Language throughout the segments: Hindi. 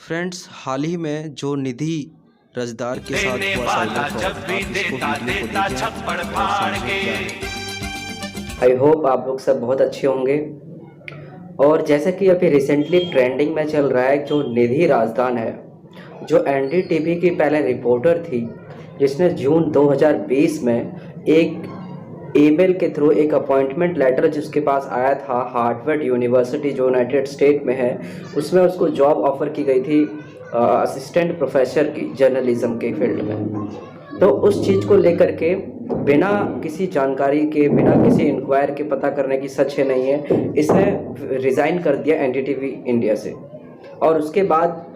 फ्रेंड्स, हाल ही में जो निधि रजदार के साथ हुआ साइबर फ्रॉड, आप इसको वीडियो को देखें और समझें क्या है। आई होप आप लोग सब बहुत अच्छे होंगे। और जैसा कि अभी रिसेंटली ट्रेंडिंग में चल रहा है, जो निधि राजदान है, जो एनडीटीवी की पहले रिपोर्टर थी, जिसने जून 2020 में एक ईमेल के थ्रू एक अपॉइंटमेंट लेटर जिसके पास आया था हार्वर्ड यूनिवर्सिटी जो यूनाइटेड स्टेट में है, उसमें उसको जॉब ऑफर की गई थी असिस्टेंट प्रोफेसर की जर्नलिज्म के फील्ड में। तो उस चीज़ को लेकर के बिना किसी जानकारी के, बिना किसी इंक्वायर के, पता करने की सच है नहीं है, इसने रिज़ाइन कर दिया एनडीटीवी इंडिया से। और उसके बाद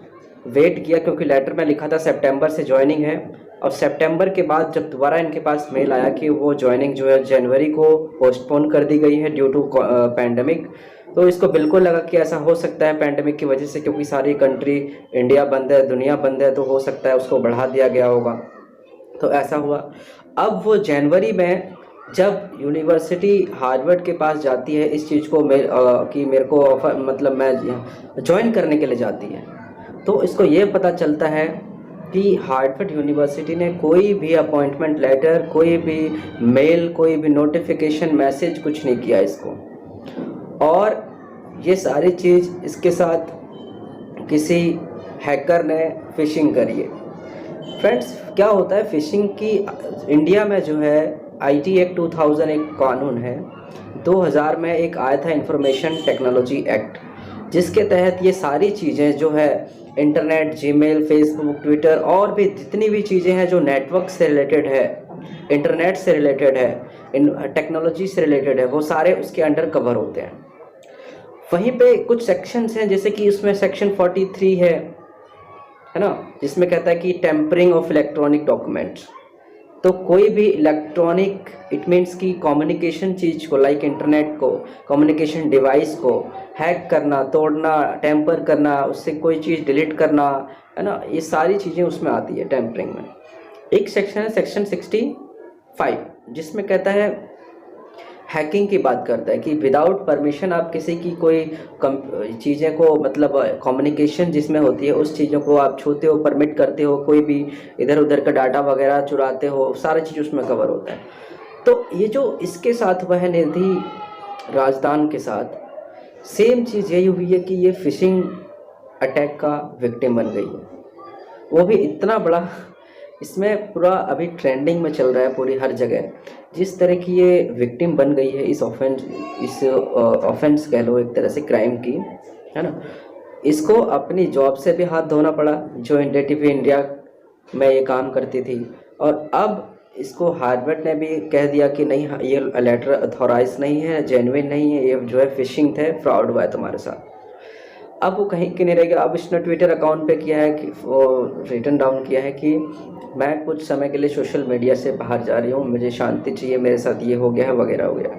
वेट किया, क्योंकि लेटर में लिखा था सितंबर से ज्वाइनिंग है, और सितंबर के बाद जब दोबारा इनके पास मेल आया कि वो ज्वाइनिंग जो है जनवरी को पोस्टपोन कर दी गई है ड्यू टू पैंडमिक, तो इसको बिल्कुल लगा कि ऐसा हो सकता है पैंडमिक की वजह से, क्योंकि सारी कंट्री, इंडिया बंद है, दुनिया बंद है, तो हो सकता है उसको बढ़ा दिया गया होगा। तो ऐसा हुआ। अब वो जनवरी में जब यूनिवर्सिटी हार्वर्ड के पास जाती है इस चीज़ को कि मेरे को ऑफर, मतलब मैं ज्वाइन करने के लिए जाती है, तो इसको ये पता चलता है कि हार्वर्ड यूनिवर्सिटी ने कोई भी अपॉइंटमेंट लेटर, कोई भी मेल, कोई भी नोटिफिकेशन मैसेज कुछ नहीं किया इसको। और ये सारी चीज़ इसके साथ किसी हैकर ने फिशिंग करी है। फ्रेंड्स, क्या होता है फिशिंग की, इंडिया में जो है आईटी एक्ट 2000 एक कानून है, 2000 में एक आया था इंफॉर्मेशन टेक्नोलॉजी एक्ट, जिसके तहत ये सारी चीज़ें जो है इंटरनेट, जीमेल, फेसबुक, ट्विटर और भी जितनी भी चीज़ें हैं जो नेटवर्क से रिलेटेड है, इंटरनेट से रिलेटेड है, टेक्नोलॉजी से रिलेटेड है, वो सारे उसके अंडर कवर होते हैं। वहीं पे कुछ सेक्शंस हैं, जैसे कि उसमें सेक्शन 43 है ना, जिसमें कहता है कि टेम्परिंग ऑफ इलेक्ट्रॉनिक डॉक्यूमेंट्स। तो कोई भी इलेक्ट्रॉनिक, इट मीन्स की कम्युनिकेशन चीज़ को, लाइक इंटरनेट को, कम्युनिकेशन डिवाइस को हैक करना, तोड़ना, टेम्पर करना, उससे कोई चीज़ डिलीट करना, है ना, ये सारी चीज़ें उसमें आती है टेम्परिंग में। एक सेक्शन है सेक्शन 65, जिसमें कहता है, हैकिंग की बात करता है कि विदाउट परमिशन आप किसी की कोई चीज़ें को, मतलब कम्युनिकेशन जिसमें होती है उस चीज़ों को आप छूते हो, परमिट करते हो, कोई भी इधर उधर का डाटा वगैरह चुराते हो, सारी चीज़ उसमें कवर होता है। तो ये जो इसके साथ हुआ है निधि राजदान के साथ, सेम चीज़ यही हुई है कि ये फिशिंग अटैक का विक्टिम बन गई है। वो भी इतना बड़ा, इसमें पूरा अभी ट्रेंडिंग में चल रहा है पूरी हर जगह, जिस तरह की ये विक्टिम बन गई है इस ऑफेंस कह लो, एक तरह से क्राइम की, है ना। इसको अपनी जॉब से भी हाथ धोना पड़ा, जो एनडीटीवी इंडिया में ये काम करती थी, और अब इसको हार्वर्ड ने भी कह दिया कि नहीं, ये लेटर अथॉराइज नहीं है, जेन्युइन नहीं है, ये जो है फिशिंग थे, फ्रॉड हुआ है तुम्हारे साथ। अब वो कहीं के नहीं रह गया। अब इसने ट्विटर अकाउंट पे किया है कि वो रिटन डाउन किया है कि मैं कुछ समय के लिए सोशल मीडिया से बाहर जा रही हूँ, मुझे शांति चाहिए, मेरे साथ ये हो गया है, वगैरह हो गया।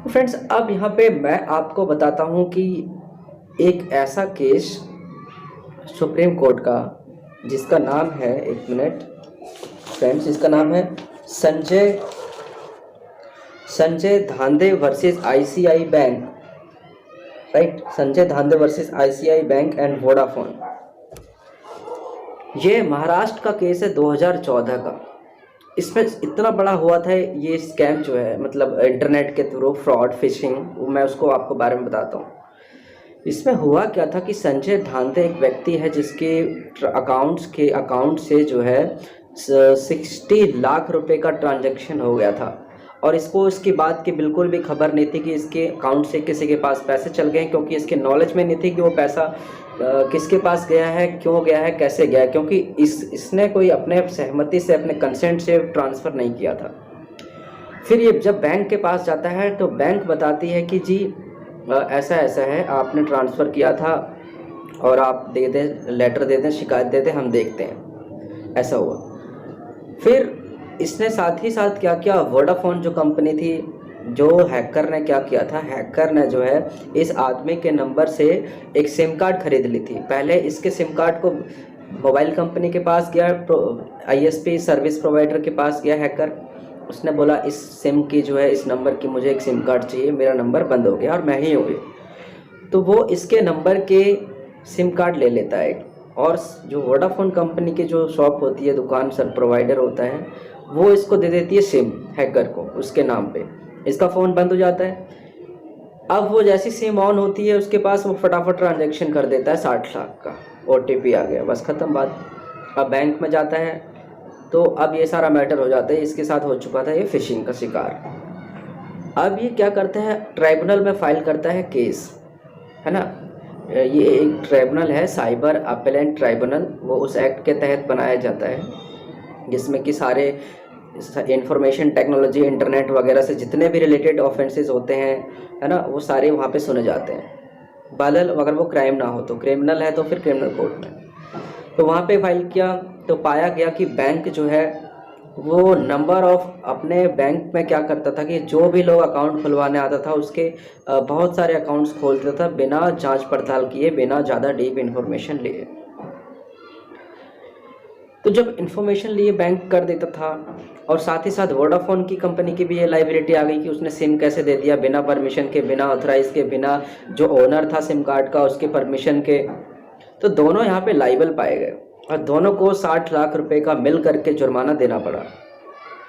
तो फ्रेंड्स, अब यहाँ पे मैं आपको बताता हूँ कि एक ऐसा केस सुप्रीम कोर्ट का, जिसका नाम है, एक मिनट फ्रेंड्स, इसका नाम है Sanjay Dhandhe versus ICI bank, right, Sanjay Dhandhe versus ICI bank and Vodafone. ये महाराष्ट्र का केस है 2014 का। इसमें इतना बड़ा हुआ था ये स्कैम जो है, मतलब इंटरनेट के थ्रू फ्रॉड, फिशिंग, मैं उसको आपको बारे में बताता हूँ। इसमें हुआ क्या था कि संजय धांधे एक व्यक्ति है जिसके अकाउंट से जो है 60 लाख रुपए का ट्रांजैक्शन हो गया था, और इसको इसकी बात की बिल्कुल भी खबर नहीं थी कि इसके अकाउंट से किसी के पास पैसे चल गए हैं, क्योंकि इसके नॉलेज में नहीं थी कि वो पैसा किसके पास गया है, क्यों गया है, कैसे गया है, क्योंकि इसने कोई अपने सहमति से, अपने कंसेंट से ट्रांसफ़र नहीं किया था। फिर ये जब बैंक के पास जाता है तो बैंक बताती है कि जी ऐसा ऐसा है, आपने ट्रांसफ़र किया था और आप दे दें, लेटर दे दें, शिकायत दे दें, हम देखते हैं। ऐसा हुआ। फिर इसने साथ ही साथ क्या किया, वोडाफोन जो कंपनी थी, जो हैकर ने क्या किया था, हैकर ने जो है इस आदमी के नंबर से एक सिम कार्ड खरीद ली थी। पहले इसके सिम कार्ड को मोबाइल कंपनी के पास गया, आईएसपी सर्विस प्रोवाइडर के पास गया हैकर, उसने बोला इस सिम की जो है, इस नंबर की मुझे एक सिम कार्ड चाहिए, मेरा नंबर बंद हो गया और मैं ही हो गई। तो वो इसके नंबर के सिम कार्ड ले लेता है और जो वोडाफोन कंपनी की जो शॉप होती है, दुकान सर प्रोवाइडर होता है, वो इसको दे देती है सिम हैकर को उसके नाम पे। इसका फ़ोन बंद हो जाता है। अब वो जैसी सिम ऑन होती है उसके पास, वो फटाफट ट्रांजैक्शन कर देता है 60 लाख का, OTP आ गया, बस ख़त्म बात। अब बैंक में जाता है तो अब ये सारा मैटर हो जाता है, इसके साथ हो चुका था ये फिशिंग का शिकार। अब ये क्या करता है, ट्राइब्यूनल में फाइल करता है केस, है ना। ये एक ट्राइब्यूनल है, साइबर अपेलेंट ट्राइब्यूनल, वो उस एक्ट के तहत बनाया जाता है जिसमें कि सारे इंफॉर्मेशन टेक्नोलॉजी, इंटरनेट वगैरह से जितने भी रिलेटेड ऑफेंसेस होते हैं, है ना, वो सारे वहाँ पे सुने जाते हैं। बदल अगर वो क्राइम ना हो तो, क्रिमिनल है तो फिर क्रिमिनल कोर्ट में। तो वहाँ पे फाइल किया तो पाया गया कि बैंक जो है वो नंबर ऑफ, अपने बैंक में क्या करता था कि जो भी लोग अकाउंट खुलवाने आता था उसके बहुत सारे अकाउंट्स खोलता था बिना जांच पड़ताल किए, बिना ज़्यादा डीप इन्फॉर्मेशन लिए। तो जब इन्फॉर्मेशन लिए बैंक कर देता था, और साथ ही साथ वोडाफोन की कंपनी की भी ये लाइबिलिटी आ गई कि उसने सिम कैसे दे दिया बिना परमिशन के, बिना ऑथराइज के, बिना जो ओनर था सिम कार्ड का उसके परमिशन के। तो दोनों यहाँ पे लाइबल पाए गए और दोनों को 60 लाख रुपए का मिल करके जुर्माना देना पड़ा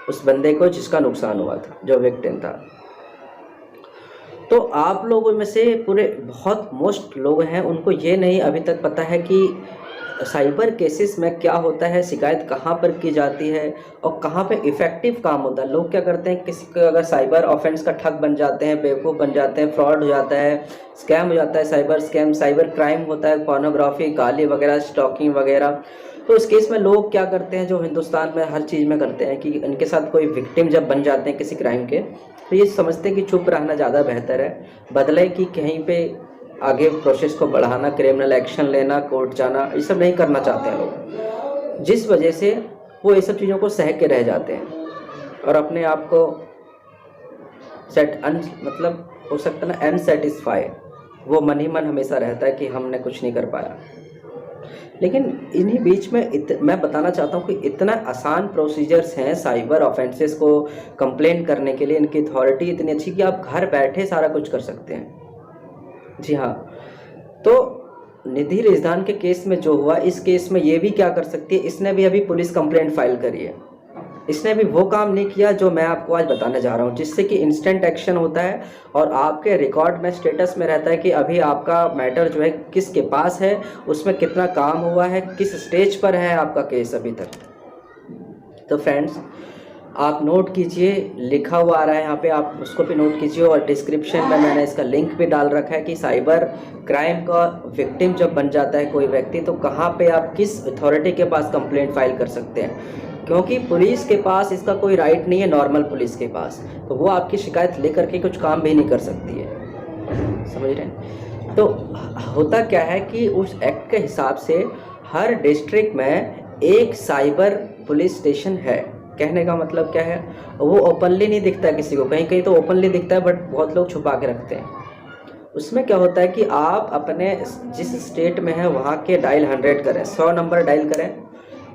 उस बंदे को जिसका नुकसान हुआ था, जो विक्टिम था। तो आप लोगों में से पूरे बहुत मोस्ट लोग हैं उनको ये नहीं अभी तक पता है कि साइबर केसेस में क्या होता है, शिकायत कहाँ पर की जाती है और कहाँ पे इफ़ेक्टिव काम होता है। लोग क्या करते हैं, किसी को अगर साइबर ऑफेंस का ठग बन जाते हैं, बेवकूफ़ बन जाते हैं, फ्रॉड हो जाता है, स्कैम हो जाता है, साइबर स्कैम, साइबर क्राइम होता है, पोर्नोग्राफी, गाली वगैरह, स्टॉकिंग वगैरह। तो इस केस में लोग क्या करते हैं, जो हिंदुस्तान में हर चीज़ में करते हैं, कि इनके साथ कोई विक्टिम जब बन जाते हैं किसी क्राइम के, तो ये समझते हैं कि चुप रहना ज़्यादा बेहतर है, बदले कि कहीं पे आगे प्रोसेस को बढ़ाना, क्रिमिनल एक्शन लेना, कोर्ट जाना, ये सब नहीं करना चाहते हैं लोग, जिस वजह से वो ये सब चीज़ों को सह के रह जाते हैं और अपने आप को मतलब हो सकता है ना अनसेटिस्फाई, वो मन ही मन हमेशा रहता है कि हमने कुछ नहीं कर पाया। लेकिन इन्हीं बीच में मैं बताना चाहता हूँ कि इतना आसान प्रोसीजर्स हैं साइबर ऑफेंसेस को कंप्लेन करने के लिए, इनकी अथॉरिटी इतनी अच्छी कि आप घर बैठे सारा कुछ कर सकते हैं। जी हाँ, तो निधि रिजदान के केस में जो हुआ, इस केस में ये भी क्या कर सकती है, इसने भी अभी पुलिस कंप्लेंट फाइल करी है। इसने भी वो काम नहीं किया जो मैं आपको आज बताने जा रहा हूँ, जिससे कि इंस्टेंट एक्शन होता है और आपके रिकॉर्ड में, स्टेटस में रहता है कि अभी आपका मैटर जो है किसके पास है, उसमें कितना काम हुआ है, किस स्टेज पर है आपका केस अभी तक। तो फ्रेंड्स, आप नोट कीजिए, लिखा हुआ आ रहा है यहाँ पे, आप उसको भी नोट कीजिए, और डिस्क्रिप्शन में मैंने इसका लिंक भी डाल रखा है कि साइबर क्राइम का विक्टिम जब बन जाता है कोई व्यक्ति, तो कहाँ पे आप किस अथॉरिटी के पास कंप्लेंट फाइल कर सकते हैं, क्योंकि पुलिस के पास इसका कोई राइट नहीं है, नॉर्मल पुलिस के पास, तो वो आपकी शिकायत लेकर के कुछ काम भी नहीं कर सकती है, समझ रहे हैं। तो होता क्या है कि उस एक्ट के हिसाब से हर डिस्ट्रिक्ट में एक साइबर पुलिस स्टेशन है। कहने का मतलब क्या है, वो ओपनली नहीं दिखता है किसी को, कहीं कहीं तो ओपनली दिखता है बट बहुत लोग छुपा के रखते हैं। उसमें क्या होता है कि आप अपने जिस स्टेट में है वहाँ के डायल 100 करें, 100 नंबर डायल करें,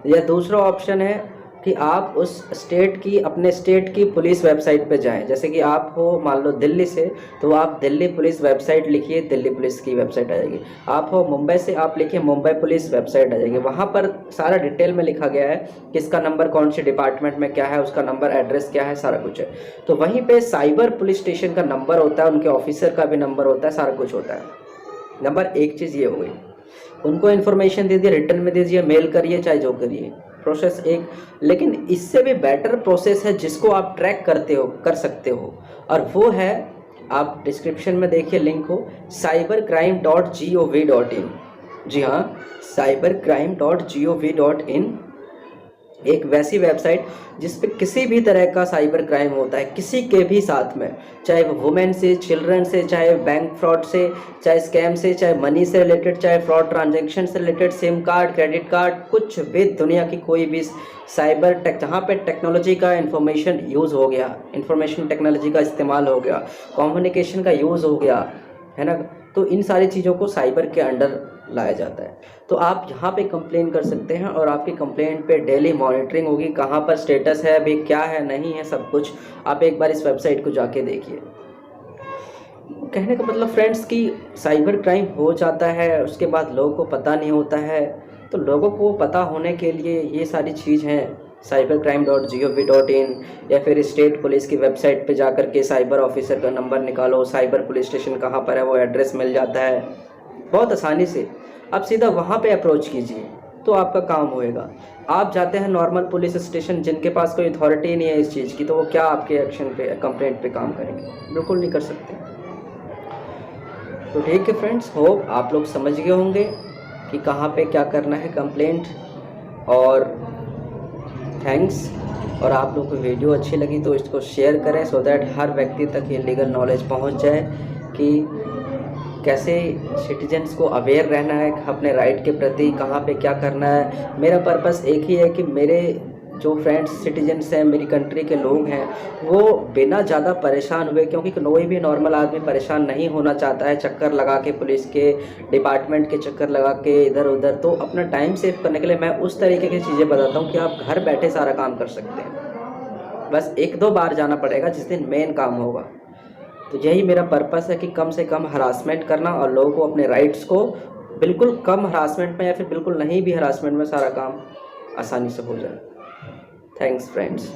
या दूसरा ऑप्शन है कि आप उस स्टेट की, अपने स्टेट की पुलिस वेबसाइट पे जाएं। जैसे कि आप हो मान लो दिल्ली से, तो आप दिल्ली पुलिस वेबसाइट लिखिए, दिल्ली पुलिस की वेबसाइट आ जाएगी। आप हो मुंबई से, आप लिखिए मुंबई पुलिस वेबसाइट आ जाएगी। वहाँ पर सारा डिटेल में लिखा गया है किसका नंबर कौन से डिपार्टमेंट में क्या है, उसका नंबर, एड्रेस क्या है, सारा कुछ है। तो वहीं पर साइबर पुलिस स्टेशन का नंबर होता है, उनके ऑफिसर का भी नंबर होता है, सारा कुछ होता है। नंबर एक चीज़ ये हो गई, उनको इन्फॉर्मेशन दे दिए, रिटर्न में दे दिए, मेल करिए, चाहे जो करिए, प्रोसेस एक। लेकिन इससे भी बेटर प्रोसेस है जिसको आप ट्रैक करते हो, कर सकते हो, और वो है, आप डिस्क्रिप्शन में देखिए लिंक हो, cybercrime.gov.in। जी हाँ, cybercrime.gov.in एक वैसी वेबसाइट जिस पे किसी भी तरह का साइबर क्राइम होता है, किसी के भी साथ में, चाहे वो वुमेन से, चिल्ड्रन से, चाहे बैंक फ्रॉड से, चाहे स्कैम से, चाहे मनी से रिलेटेड, चाहे फ्रॉड ट्रांजैक्शन से related, SIM card, credit card, कुछ भी दुनिया की कोई भी साइबर टेक, जहाँ पे टेक्नोलॉजी का इंफॉर्मेशन यूज़ हो गया, इंफॉर्मेशन टेक्नोलॉजी का इस्तेमाल हो गया, कम्युनिकेशन का यूज़ हो गया, है ना, तो इन सारी चीज़ों को साइबर के अंडर लाया जाता है। तो आप यहाँ पे कंप्लेन कर सकते हैं और आपकी कंप्लेंट पे डेली मॉनिटरिंग होगी, कहाँ पर स्टेटस है, अभी क्या है, नहीं है, सब कुछ आप एक बार इस वेबसाइट को जाके देखिए। कहने का मतलब फ्रेंड्स कि साइबर क्राइम हो जाता है, उसके बाद लोगों को पता नहीं होता है, तो लोगों को पता होने के लिए ये सारी चीज़ हैं, cybercrime.gov.in या फिर स्टेट पुलिस की वेबसाइट पे जाकर के साइबर ऑफिसर का नंबर निकालो, साइबर पुलिस स्टेशन कहाँ पर है वो एड्रेस मिल जाता है बहुत आसानी से। आप सीधा वहाँ पे अप्रोच कीजिए तो आपका काम होएगा। आप जाते हैं नॉर्मल पुलिस स्टेशन जिनके पास कोई अथॉरिटी नहीं है इस चीज़ की, तो वो क्या आपके एक्शन पे, कंप्लेंट पे काम करेंगे? बिल्कुल नहीं कर सकते। तो ठीक है फ्रेंड्स, होप आप लोग समझ गए होंगे कि कहाँ पे क्या करना है कंप्लेंट। और थैंक्स। और आप लोग को वीडियो अच्छी लगी तो इसको शेयर करें सो दैट हर व्यक्ति तक ये लीगल नॉलेज पहुंच जाए कि कैसे सिटीजन्स को अवेयर रहना है अपने राइट के प्रति, कहाँ पे क्या करना है। मेरा पर्पस एक ही है कि मेरे जो फ्रेंड्स सिटीजन्स हैं, मेरी कंट्री के लोग हैं, वो बिना ज़्यादा परेशान हुए, क्योंकि कोई भी नॉर्मल आदमी परेशान नहीं होना चाहता है चक्कर लगा के, पुलिस के डिपार्टमेंट के चक्कर लगा के इधर उधर। तो अपना टाइम सेव करने के लिए मैं उस तरीके की चीज़ें बताता हूँ कि आप घर बैठे सारा काम कर सकते हैं। बस 1-2 बार जाना पड़ेगा जिस दिन मेन काम होगा। तो यही मेरा पर्पस है कि कम से कम हरासमेंट करना और लोगों को अपने राइट्स को बिल्कुल कम हरासमेंट में या फिर बिल्कुल नहीं भी हरासमेंट में सारा काम आसानी से हो जाए। Thanks friends.